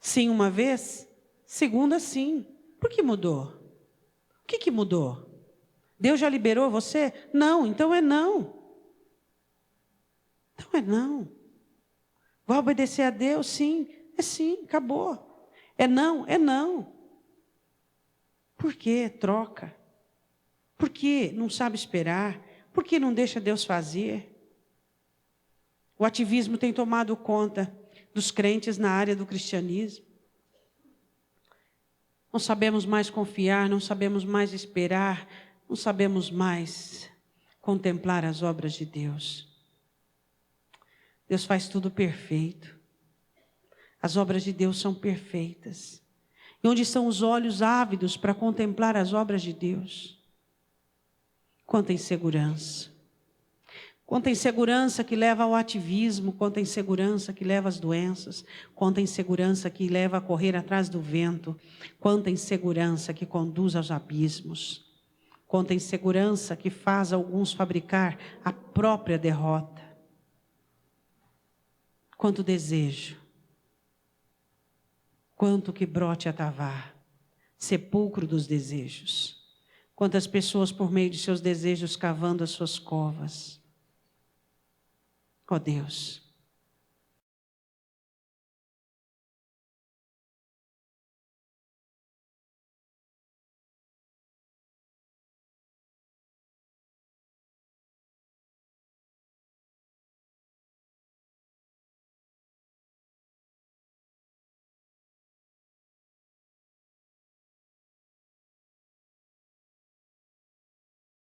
Sim uma vez, segunda sim. Por que mudou? O que mudou? Deus já liberou você? Não, então é não. Então é não. Vai obedecer a Deus? Sim. É sim, acabou. É não, é não. Por que troca? Por que não sabe esperar? Por que não deixa Deus fazer? O ativismo tem tomado conta dos crentes na área do cristianismo. Não sabemos mais confiar, não sabemos mais esperar, não sabemos mais contemplar as obras de Deus. Deus faz tudo perfeito. As obras de Deus são perfeitas. E onde estão os olhos ávidos para contemplar as obras de Deus? Quanta insegurança. Quanta insegurança que leva ao ativismo, quanta insegurança que leva às doenças, quanta insegurança que leva a correr atrás do vento, quanta insegurança que conduz aos abismos, quanta insegurança que faz alguns fabricar a própria derrota. Quanto desejo, quanto que brote a tavar, sepulcro dos desejos. Quantas pessoas por meio de seus desejos cavando as suas covas. Ó Deus,